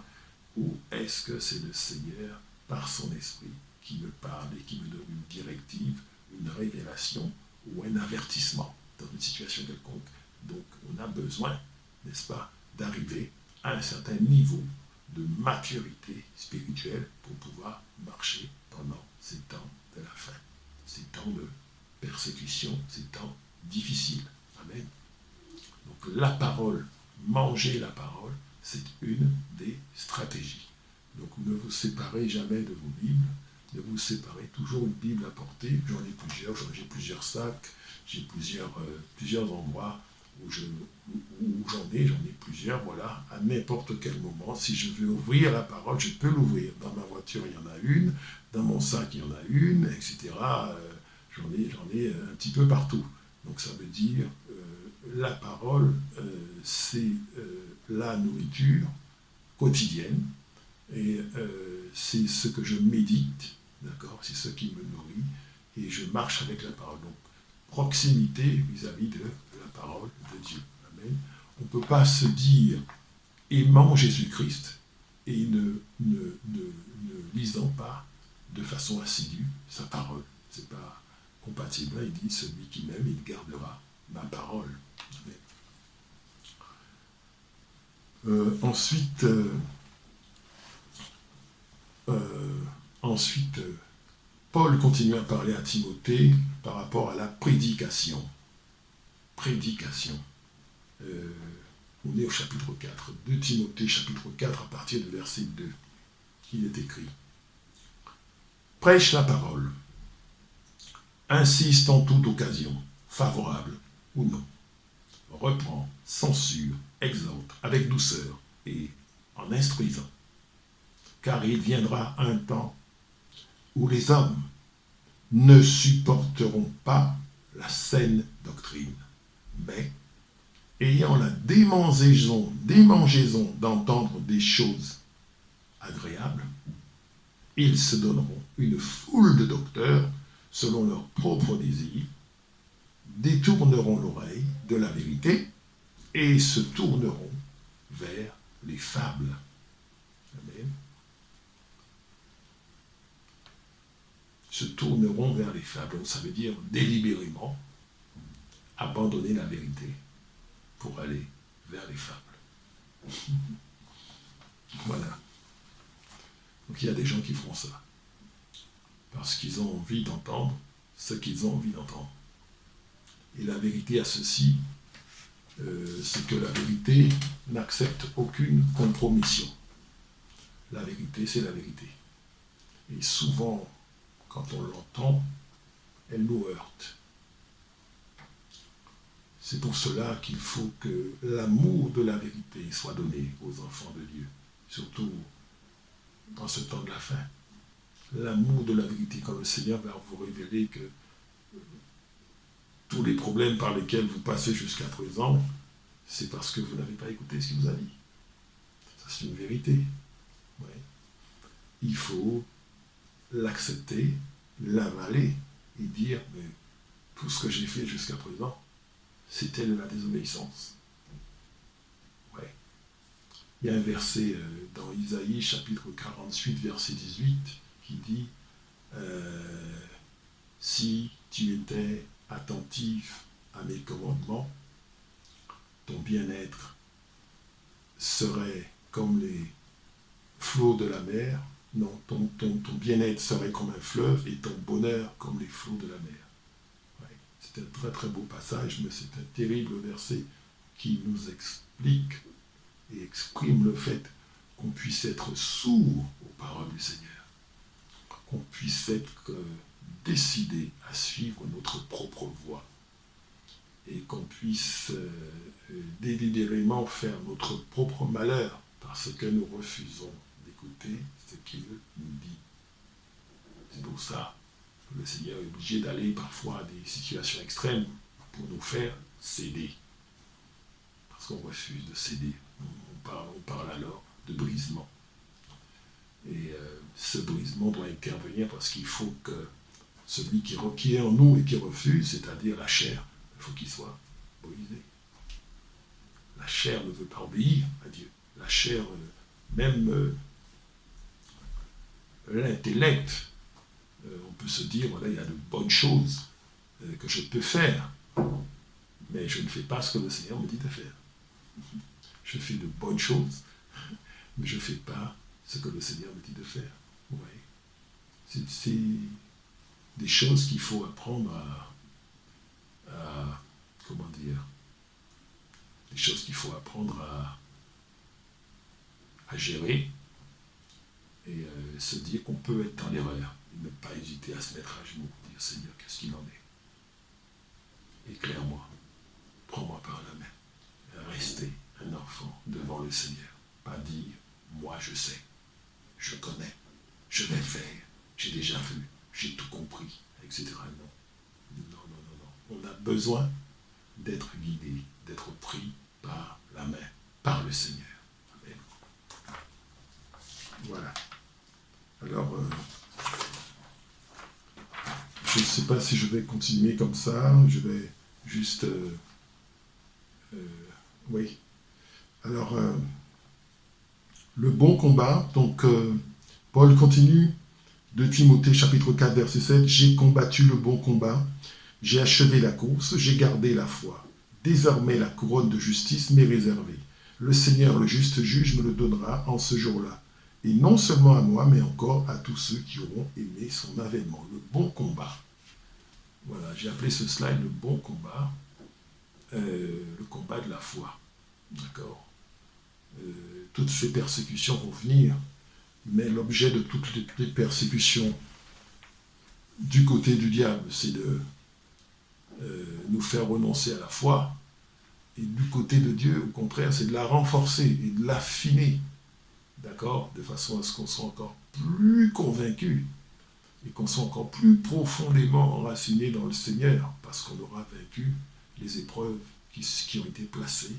ou est-ce que c'est le Seigneur, par son esprit, qui me parle et qui me donne une directive, une révélation ou un avertissement dans une situation quelconque. Donc on a besoin, n'est-ce pas, d'arriver à un certain niveau de maturité spirituelle pour pouvoir marcher pendant ces temps de la fin, ces temps de persécution, ces temps difficiles. Amen. Donc la parole, manger la parole, c'est une des stratégies. Donc ne vous séparez jamais de vos Bibles, ne vous séparez toujours une Bible à porter. J'en ai plusieurs, j'ai plusieurs sacs, j'ai plusieurs endroits où j'en ai plusieurs, voilà, à n'importe quel moment. Si je veux ouvrir la parole, je peux l'ouvrir. Dans ma voiture, il y en a une, dans mon sac, il y en a une, etc. J'en ai un petit peu partout. Donc ça veut dire, la parole, c'est la nourriture quotidienne, et c'est ce que je médite, d'accord, c'est ce qui me nourrit, et je marche avec la parole. Donc, proximité vis-à-vis de la parole de Dieu. Amen. On ne peut pas se dire aimant Jésus-Christ et ne lisant pas de façon assidue sa parole. Ce n'est pas compatible. Il dit, celui qui m'aime, il gardera ma parole. Ensuite, Paul continue à parler à Timothée par rapport à la prédication. Prédication. On est au chapitre 4. 2 Timothée, chapitre 4, à partir du verset 2. Il est écrit. Prêche la parole. Insiste en toute occasion, favorable ou non. Reprend, censure, exhorte avec douceur et en instruisant. Car il viendra un temps où les hommes ne supporteront pas la saine doctrine, mais, ayant la démangeaison d'entendre des choses agréables, ils se donneront une foule de docteurs selon leurs propres désirs, détourneront l'oreille de la vérité et se tourneront vers les fables. Amen. Se tourneront vers les fables, ça veut dire délibérément abandonner la vérité pour aller vers les fables. Voilà. Donc il y a des gens qui font ça parce qu'ils ont envie d'entendre ce qu'ils ont envie d'entendre. Et la vérité a ceci, c'est que la vérité n'accepte aucune compromission. La vérité, c'est la vérité. Et souvent, quand on l'entend, elle nous heurte. C'est pour cela qu'il faut que l'amour de la vérité soit donné aux enfants de Dieu, surtout dans ce temps de la fin. L'amour de la vérité, quand le Seigneur va vous révéler que tous les problèmes par lesquels vous passez jusqu'à présent, c'est parce que vous n'avez pas écouté ce qu'il vous a dit. Ça, c'est une vérité. Ouais. Il faut l'accepter, l'avaler et dire, mais tout ce que j'ai fait jusqu'à présent, c'était de la désobéissance. Ouais. Il y a un verset dans Isaïe, chapitre 48, verset 18, qui dit si tu étais attentif à mes commandements, ton bien-être serait comme les flots de la mer. Non, ton bien-être serait comme un fleuve et ton bonheur comme les flots de la mer. Ouais. C'est un très très beau passage, mais c'est un terrible verset qui nous explique et exprime le fait qu'on puisse être sourd aux paroles du Seigneur, qu'on puisse être décidé à suivre notre propre voie et qu'on puisse délibérément faire notre propre malheur parce que nous refusons d'écouter ce qu'il nous dit. C'est pour ça que le Seigneur est obligé d'aller parfois à des situations extrêmes pour nous faire céder. Parce qu'on refuse de céder. On parle alors de brisement. Et ce brisement doit intervenir parce qu'il faut que celui qui est en nous et qui refuse, c'est-à-dire la chair, il faut qu'il soit brisé. La chair ne veut pas obéir à Dieu. La chair, même l'intellect, on peut se dire, voilà, il y a de bonnes choses que je peux faire, mais je ne fais pas ce que le Seigneur me dit de faire. Je fais de bonnes choses, mais je ne fais pas ce que le Seigneur me dit de faire. Vous voyez, c'est des choses qu'il faut apprendre à comment dire, des choses qu'il faut apprendre à gérer et se dire qu'on peut être dans l'erreur et ne pas hésiter à se mettre à genoux, dire Seigneur, qu'est-ce qu'il en est? Éclaire-moi, prends-moi par la main, rester un enfant devant le Seigneur, pas dire moi je sais, je connais, je vais faire, j'ai déjà vu, j'ai tout compris, etc. Non. On a besoin d'être guidé, d'être pris par la main, par le Seigneur. Amen. Voilà. Alors, je ne sais pas si je vais continuer comme ça, je vais juste... oui. Alors, le bon combat, donc Paul continue, de Timothée chapitre 4 verset 7, « J'ai combattu le bon combat, j'ai achevé la course, j'ai gardé la foi. Désormais la couronne de justice m'est réservée. Le Seigneur, le juste juge, me le donnera en ce jour-là. Et non seulement à moi, mais encore à tous ceux qui auront aimé son avènement. » Le bon combat. Voilà, j'ai appelé ce slide le bon combat, le combat de la foi. D'accord. Toutes ces persécutions vont venir, mais l'objet de toutes les persécutions du côté du diable, c'est de nous faire renoncer à la foi, et du côté de Dieu, au contraire, c'est de la renforcer et de l'affiner, d'accord, de façon à ce qu'on soit encore plus convaincu et qu'on soit encore plus profondément enraciné dans le Seigneur, parce qu'on aura vaincu les épreuves qui ont été placées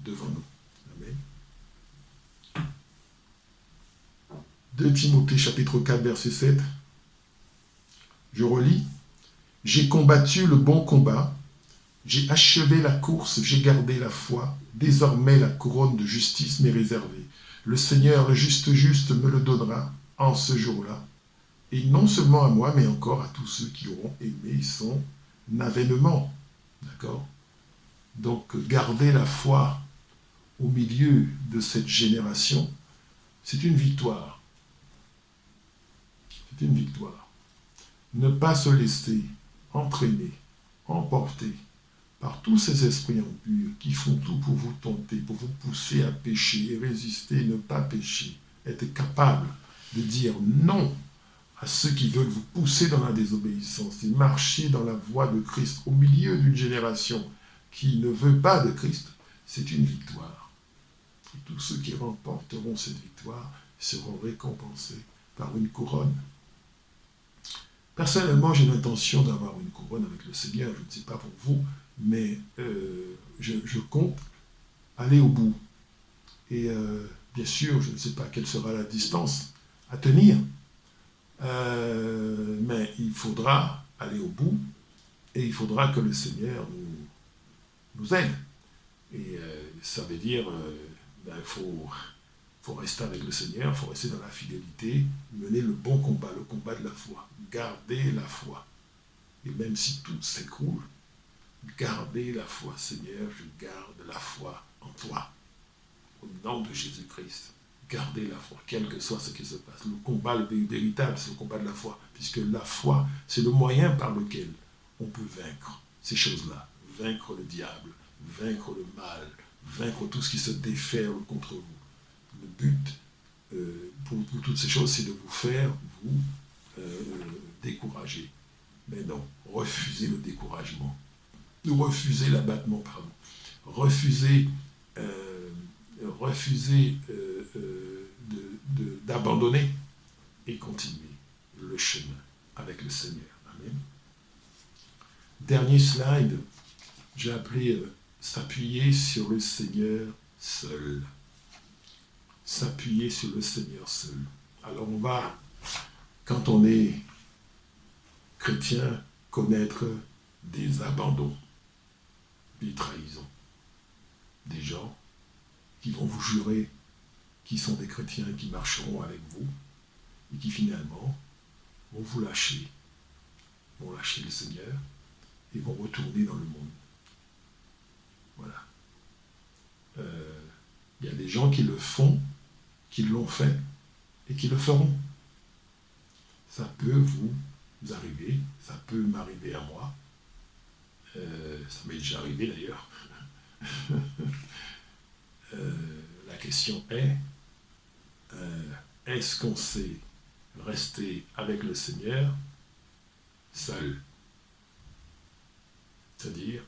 devant nous. Amen. 2 Timothée chapitre 4 verset 7. Je relis. « J'ai combattu le bon combat, j'ai achevé la course, j'ai gardé la foi. Désormais la couronne de justice m'est réservée. Le Seigneur, le juste me le donnera en ce jour-là. Et non seulement à moi, mais encore à tous ceux qui auront aimé son avènement. » D'accord? Donc, garder la foi au milieu de cette génération, c'est une victoire. C'est une victoire. Ne pas se laisser entraîner, emporter par tous ces esprits impurs qui font tout pour vous tenter, pour vous pousser à pécher et résister, ne pas pécher. Être capable de dire non à ceux qui veulent vous pousser dans la désobéissance et marcher dans la voie de Christ au milieu d'une génération qui ne veut pas de Christ, c'est une victoire. Et tous ceux qui remporteront cette victoire seront récompensés par une couronne. Personnellement, j'ai l'intention d'avoir une couronne avec le Seigneur, je ne sais pas pour vous, mais je compte aller au bout. Et bien sûr, je ne sais pas quelle sera la distance à tenir, mais il faudra aller au bout et il faudra que le Seigneur nous aide. Et ça veut dire il faut rester avec le Seigneur, il faut rester dans la fidélité, mener le bon combat, le combat de la foi, garder la foi. Et même si tout s'écroule, gardez la foi. Seigneur, je garde la foi en toi. Au nom de Jésus-Christ, gardez la foi, quel que soit ce qui se passe. Le combat le véritable, c'est le combat de la foi, puisque la foi, c'est le moyen par lequel on peut vaincre ces choses-là, vaincre le diable, vaincre le mal, vaincre tout ce qui se déferle contre vous. Le but pour toutes ces choses, c'est de vous faire vous décourager. Mais non, refusez le découragement. Refusez l'abattement, pardon. Refusez d'abandonner et continuer le chemin avec le Seigneur. Amen. Dernier slide, j'ai appelé s'appuyer sur le Seigneur seul. S'appuyer sur le Seigneur seul. Alors on va, quand on est chrétien, connaître des abandons, des trahisons, des gens qui vont vous jurer qu'ils sont des chrétiens qui marcheront avec vous et qui finalement vont vous lâcher, vont lâcher le Seigneur et vont retourner dans le monde. Voilà. Il y a des gens qui le font, qui l'ont fait et qui le feront. Ça peut vous arriver, ça peut m'arriver à moi. Ça m'est déjà arrivé d'ailleurs. La question est-ce qu'on sait rester avec le Seigneur seul? C'est-à-dire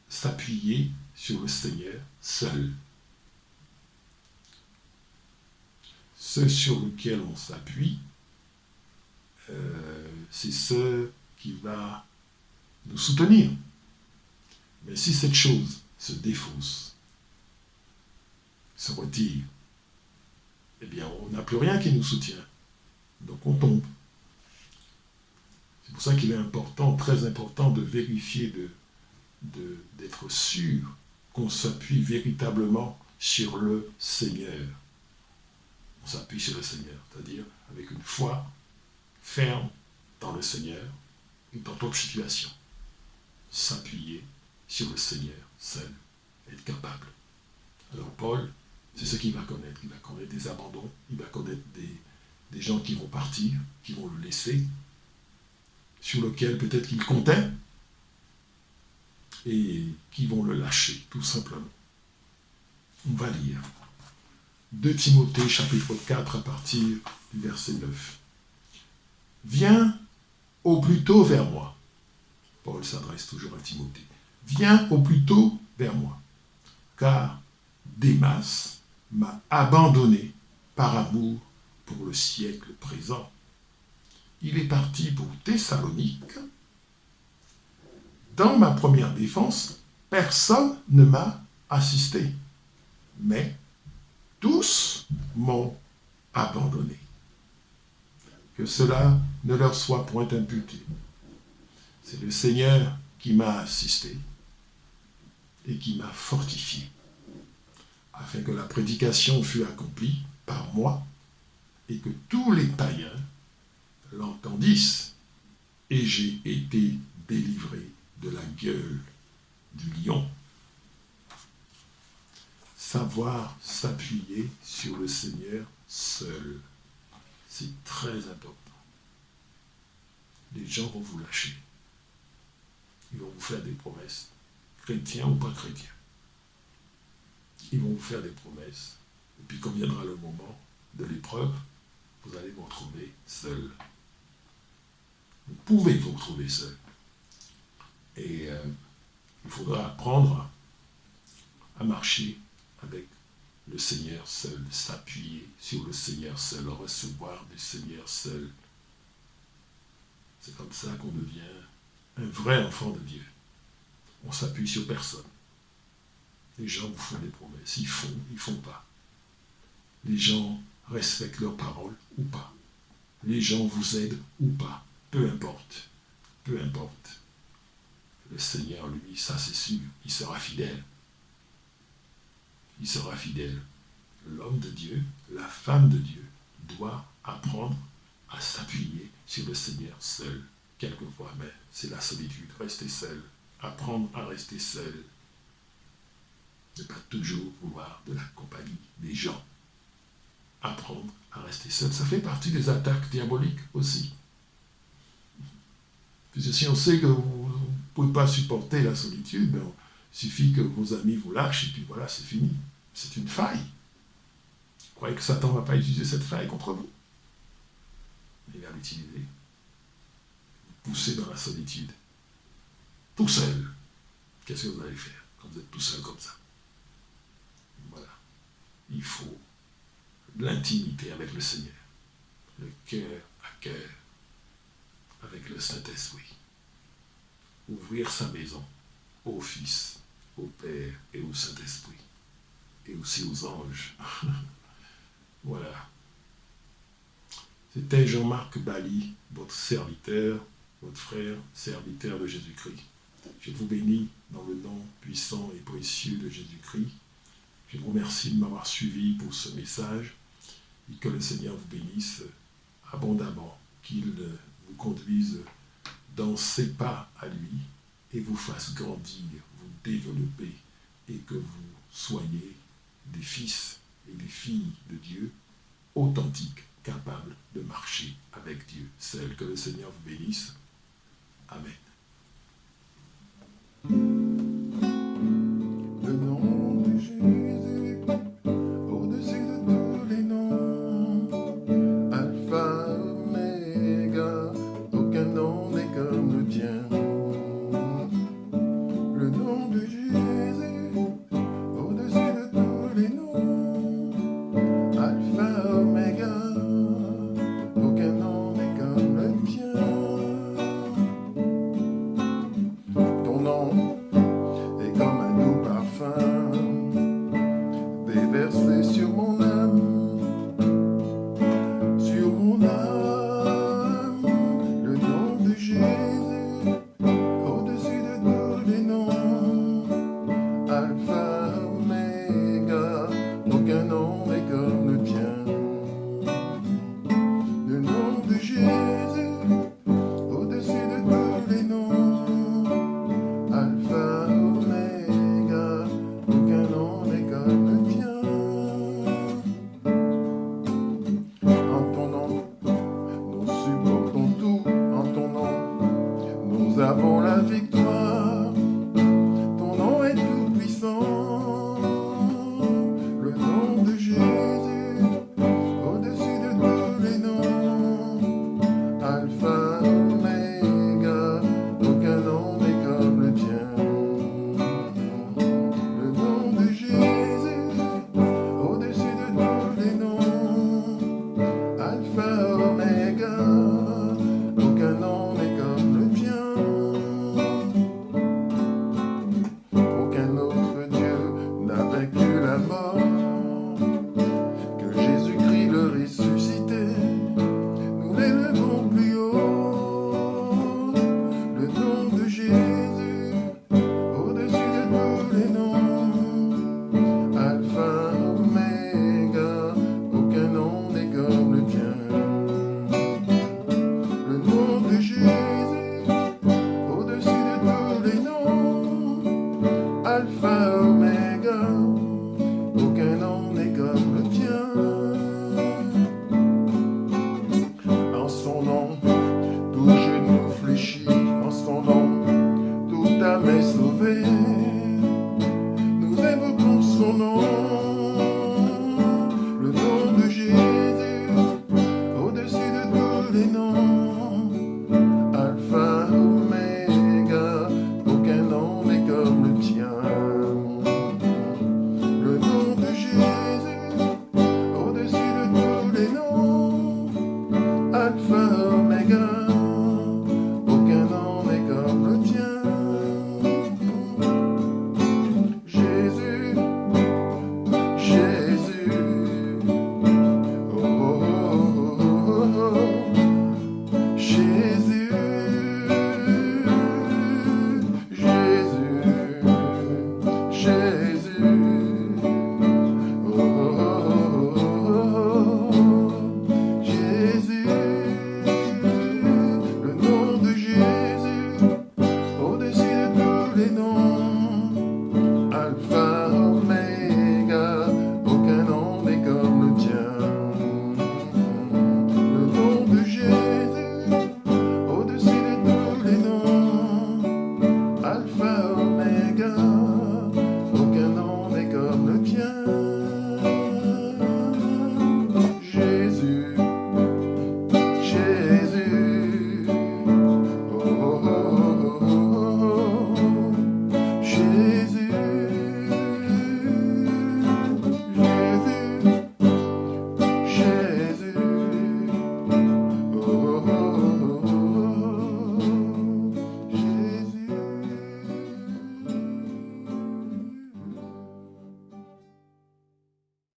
s'appuyer sur le Seigneur seul. Ce sur lequel on s'appuie, c'est ce qui va nous soutenir. Mais si cette chose se défausse, se retire, eh bien, on n'a plus rien qui nous soutient. Donc on tombe. C'est pour ça qu'il est important, très important, de vérifier, d'être sûr qu'on s'appuie véritablement sur le Seigneur. On s'appuie sur le Seigneur, c'est-à-dire avec une foi ferme dans le Seigneur et dans toute situation. S'appuyer sur le Seigneur seul, être capable. Alors Paul, c'est ce qu'il va connaître. Il va connaître des abandons, il va connaître des gens qui vont partir, qui vont le laisser, sur lesquels peut-être qu'il comptait, et qui vont le lâcher, tout simplement. On va lire 2 Timothée, chapitre 4, à partir du verset 9. « Viens au plus tôt vers moi. » Paul s'adresse toujours à Timothée. « Viens au plus tôt vers moi, car Démas m'a abandonné par amour pour le siècle présent. Il est parti pour Thessalonique. Dans ma première défense, personne ne m'a assisté, mais tous m'ont abandonné. Que cela ne leur soit point imputé. C'est le Seigneur qui m'a assisté et qui m'a fortifié, afin que la prédication fût accomplie par moi et que tous les païens l'entendissent, et j'ai été délivré de la gueule du lion. Savoir s'appuyer sur le Seigneur seul, c'est très important. Les gens vont vous lâcher. Ils vont vous faire des promesses, chrétiens ou pas chrétiens. Ils vont vous faire des promesses, et puis quand viendra le moment de l'épreuve, vous allez vous retrouver seul. Vous pouvez vous retrouver seul. Et il faudra apprendre à marcher avec le Seigneur seul, s'appuyer sur le Seigneur seul, recevoir du Seigneur seul. C'est comme ça qu'on devient un vrai enfant de Dieu. On s'appuie sur personne. Les gens vous font des promesses, ils font pas. Les gens respectent leurs paroles ou pas. Les gens vous aident ou pas. Peu importe. Peu importe. Le Seigneur, lui, ça c'est sûr, il sera fidèle. Il sera fidèle. L'homme de Dieu, la femme de Dieu, doit apprendre à s'appuyer sur le Seigneur seul. quelquefois, mais c'est la solitude, rester seul, apprendre à rester seul, ne pas toujours vouloir de la compagnie des gens, apprendre à rester seul, ça fait partie des attaques diaboliques aussi. Puisque si on sait que vous ne pouvez pas supporter la solitude, ben, il suffit que vos amis vous lâchent et puis voilà, c'est fini. C'est une faille. Vous croyez que Satan ne va pas utiliser cette faille contre vous? Il va l'utiliser. Vous poussez dans la solitude. Tout seul. Qu'est-ce que vous allez faire quand vous êtes tout seul comme ça? Voilà. Il faut l'intimité avec le Seigneur. Le cœur à cœur avec le Saint-Esprit. Ouvrir sa maison au Fils, au Père et au Saint-Esprit. Et aussi aux anges. Voilà. C'était Jean-Marc Bali, votre serviteur, votre frère, serviteur de Jésus-Christ. Je vous bénis dans le nom puissant et précieux de Jésus-Christ. Je vous remercie de m'avoir suivi pour ce message et que le Seigneur vous bénisse abondamment, qu'il vous conduise dans ses pas à lui et vous fasse grandir, vous développer et que vous soyez des fils et des filles de Dieu authentiques, capables de marcher avec Dieu seul. Que le Seigneur vous bénisse. Amen.